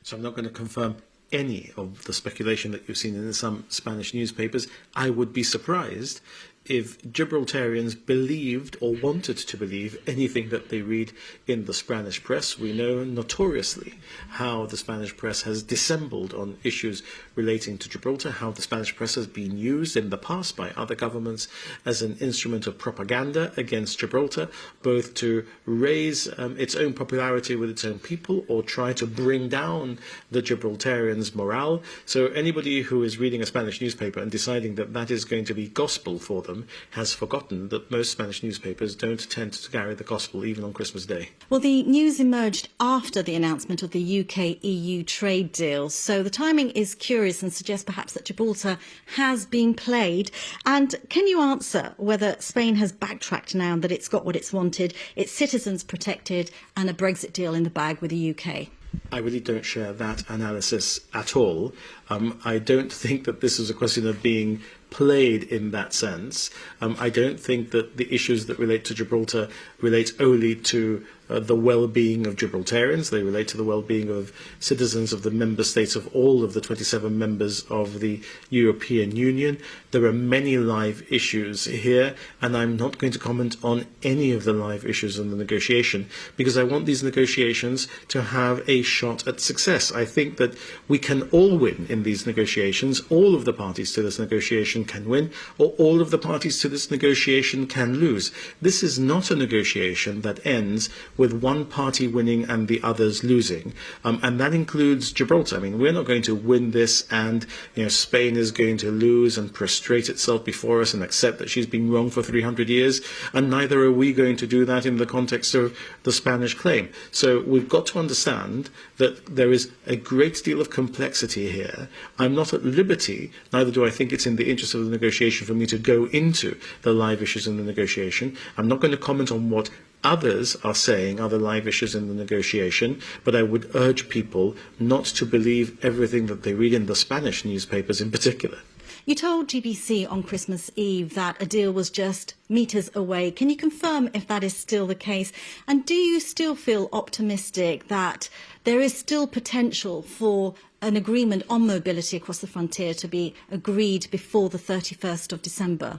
So I'm not going to confirm any of the speculation that you've seen in some Spanish newspapers. I would be surprised if Gibraltarians believed or wanted to believe anything that they read in the Spanish press. We know notoriously how the Spanish press has dissembled on issues relating to Gibraltar, how the Spanish press has been used in the past by other governments as an instrument of propaganda against Gibraltar, both to raise its own popularity with its own people or try to bring down the Gibraltarians' morale. So anybody who is reading a Spanish newspaper and deciding that that is going to be gospel for them has forgotten that most Spanish newspapers don't tend to carry the gospel even on Christmas Day. Well, the news emerged after the announcement of the UK-EU trade deal, so the timing is curious and suggests perhaps that Gibraltar has been played. And can you answer whether Spain has backtracked now that it's got what it's wanted, its citizens protected and a Brexit deal in the bag with the UK? I really don't share that analysis at all. I don't think that this is a question of being played in that sense. I don't think that the issues that relate to Gibraltar relate only to the well-being of Gibraltarians. They relate to the well-being of citizens of the member states of all of the 27 members of the European Union. There are many live issues here, and I'm not going to comment on any of the live issues in the negotiation because I want these negotiations to have a shot at success. I think that we can all win in these negotiations. All of the parties to this negotiation can win, or all of the parties to this negotiation can lose. This is not a negotiation that ends with one party winning and the others losing, and that includes Gibraltar. I mean, we're not going to win this and Spain is going to lose and prostrate itself before us and accept that she's been wrong for 300 years, and neither are we going to do that in the context of the Spanish claim. So we've got to understand that there is a great deal of complexity here. I'm not at liberty, neither do I think it's in the interest of the negotiation for me to go into the live issues in the negotiation. I'm not going to comment on what others are saying, other live issues in the negotiation, but I would urge people not to believe everything that they read in the Spanish newspapers in particular. You told GBC on Christmas Eve that a deal was just metres away. Can you confirm if that is still the case? And do you still feel optimistic that there is still potential for an agreement on mobility across the frontier to be agreed before the 31st of December?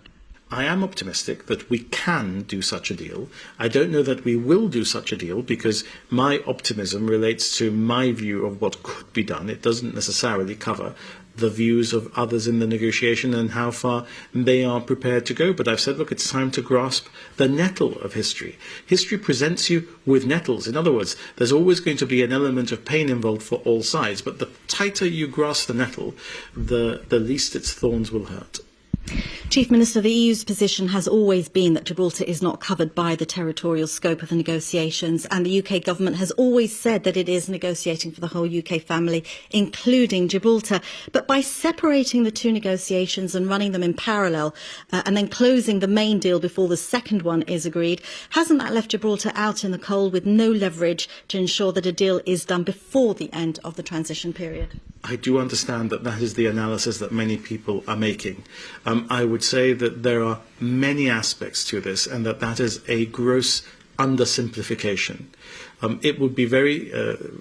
I am optimistic that we can do such a deal. I don't know that we will do such a deal because my optimism relates to my view of what could be done. It doesn't necessarily cover the views of others in the negotiation and how far they are prepared to go. But I've said, look, it's time to grasp the nettle of history. History presents you with nettles. In other words, there's always going to be an element of pain involved for all sides. But the tighter you grasp the nettle, the least its thorns will hurt. Chief Minister, the EU's position has always been that Gibraltar is not covered by the territorial scope of the negotiations, and the UK government has always said that it is negotiating for the whole UK family, including Gibraltar. But by separating the two negotiations and running them in parallel, and then closing the main deal before the second one is agreed, hasn't that left Gibraltar out in the cold with no leverage to ensure that a deal is done before the end of the transition period? I do understand that that is the analysis that many people are making. I would say that there are many aspects to this and that is a gross undersimplification. It would be very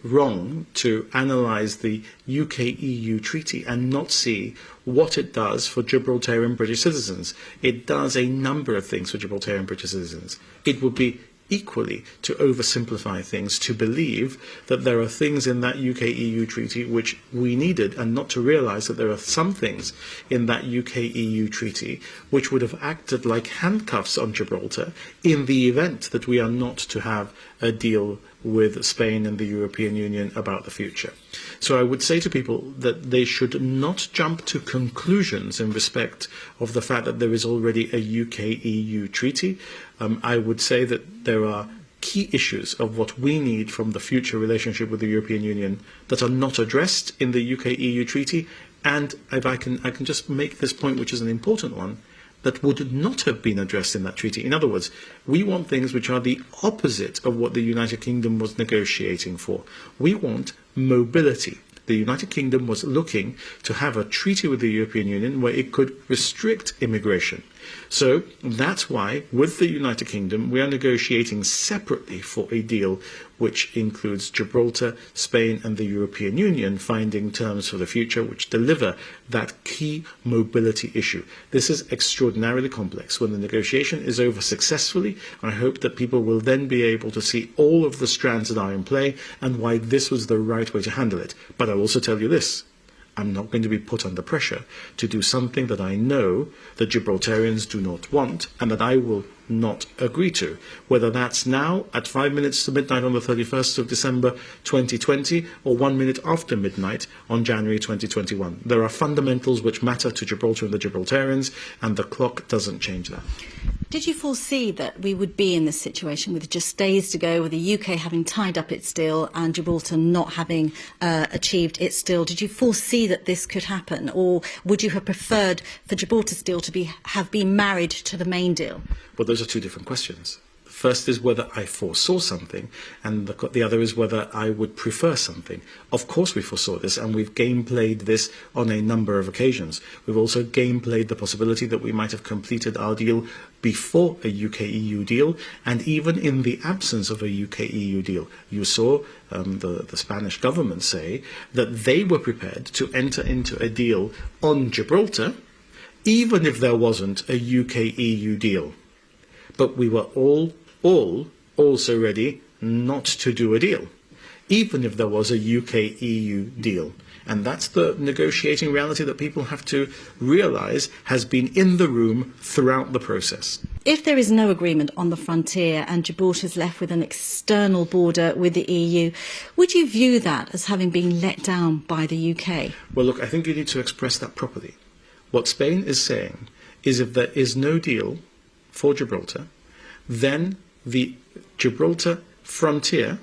wrong to analyse the UK-EU treaty and not see what it does for Gibraltarian British citizens. It does a number of things for Gibraltarian British citizens. It would be equally to oversimplify things to believe that there are things in that UK-EU treaty which we needed and not to realise that there are some things in that UK-EU treaty which would have acted like handcuffs on Gibraltar in the event that we are not to have a deal with Spain and the European Union about the future. So I would say to people that they should not jump to conclusions in respect of the fact that there is already a UK-EU treaty. I would say that there are key issues of what we need from the future relationship with the European Union that are not addressed in the UK-EU treaty. And if I can just make this point, which is an important one, that would not have been addressed in that treaty. In other words, we want things which are the opposite of what the United Kingdom was negotiating for. We want mobility. The United Kingdom was looking to have a treaty with the European Union where it could restrict immigration. So that's why, with the United Kingdom, we are negotiating separately for a deal which includes Gibraltar, Spain and the European Union finding terms for the future which deliver that key mobility issue. This is extraordinarily complex. When the negotiation is over successfully, I hope that people will then be able to see all of the strands that are in play and why this was the right way to handle it. But I'll also tell you this. I'm not going to be put under pressure to do something that I know that Gibraltarians do not want and that I will not agree to, whether that's now at 5 minutes to midnight on the 31st of December 2020 or 1 minute after midnight on January 2021. There are fundamentals which matter to Gibraltar and the Gibraltarians, and the clock doesn't change that. Did you foresee that we would be in this situation with just days to go, with the UK having tied up its deal and Gibraltar not having achieved its deal? Did you foresee that this could happen, or would you have preferred for Gibraltar's deal to have been married to the main deal? Well, those are two different questions. The first is whether I foresaw something, and the other is whether I would prefer something. Of course we foresaw this, and we've game-played this on a number of occasions. We've also game-played the possibility that we might have completed our deal before a UK-EU deal, and even in the absence of a UK-EU deal. You saw the Spanish government say that they were prepared to enter into a deal on Gibraltar, even if there wasn't a UK-EU deal. But we were all also ready not to do a deal, even if there was a UK-EU deal. And that's the negotiating reality that people have to realise has been in the room throughout the process. If there is no agreement on the frontier and Gibraltar is left with an external border with the EU, would you view that as having been let down by the UK? Well, look, I think you need to express that properly. What Spain is saying is if there is no deal for Gibraltar, then the Gibraltar frontier,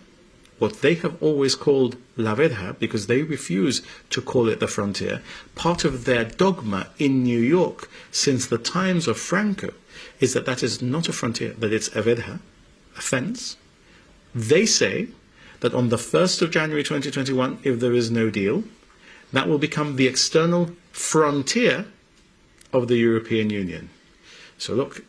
what they have always called La Verja, because they refuse to call it the frontier, part of their dogma in New York since the times of Franco is that that is not a frontier, that it's a verja, a fence. They say that on the 1st of January 2021, if there is no deal, that will become the external frontier of the European Union. So look,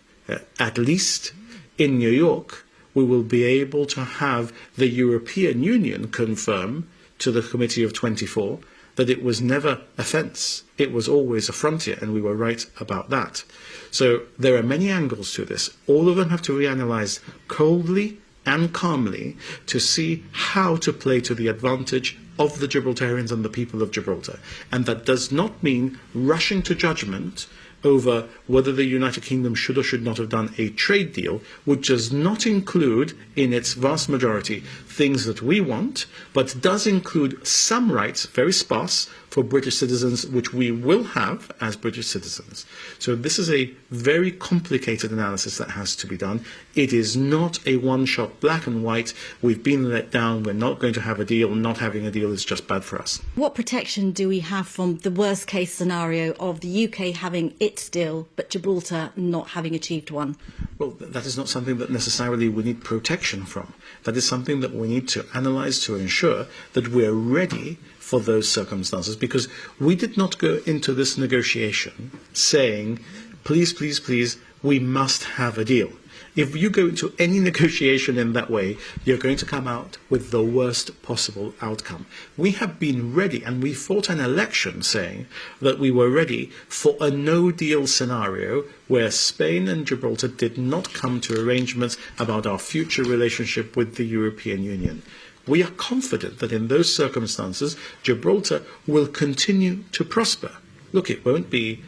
at least in New York, we will be able to have the European Union confirm to the Committee of 24 that it was never a fence, it was always a frontier, and we were right about that. So there are many angles to this. All of them have to reanalyze coldly and calmly to see how to play to the advantage of the Gibraltarians and the people of Gibraltar. And that does not mean rushing to judgment over whether the United Kingdom should or should not have done a trade deal, which does not include, in its vast majority, things that we want, but does include some rights, very sparse, for British citizens, which we will have as British citizens. So this is a very complicated analysis that has to be done. It is not a one-shot black and white, we've been let down, we're not going to have a deal, not having a deal is just bad for us. What protection do we have from the worst-case scenario of the UK having its deal, but Gibraltar not having achieved one? Well, that is not something that necessarily we need protection from. That is something that we need to analyse to ensure that we're ready for those circumstances, because we did not go into this negotiation saying, please, please, please, we must have a deal. If you go into any negotiation in that way, you're going to come out with the worst possible outcome. We have been ready, and we fought an election saying that we were ready for a no-deal scenario where Spain and Gibraltar did not come to arrangements about our future relationship with the European Union. We are confident that in those circumstances, Gibraltar will continue to prosper. Look, it won't be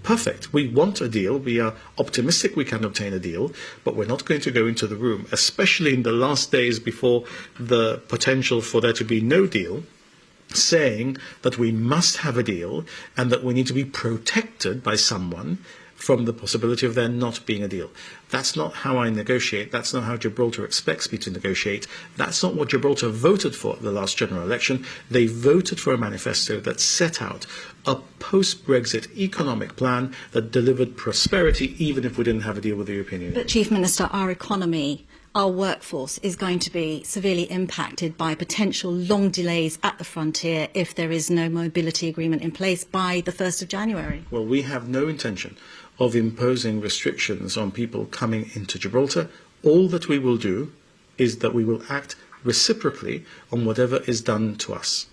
perfect. We want a deal. We are optimistic we can obtain a deal, but we're not going to go into the room, especially in the last days before the potential for there to be no deal, saying that we must have a deal and that we need to be protected by someone from the possibility of there not being a deal. That's not how I negotiate. That's not how Gibraltar expects me to negotiate. That's not what Gibraltar voted for at the last general election. They voted for a manifesto that set out a post-Brexit economic plan that delivered prosperity even if we didn't have a deal with the European Union. But, Chief Minister, our economy, our workforce is going to be severely impacted by potential long delays at the frontier if there is no mobility agreement in place by the 1st of January. Well, we have no intention of imposing restrictions on people coming into Gibraltar. All that we will do is that we will act reciprocally on whatever is done to us.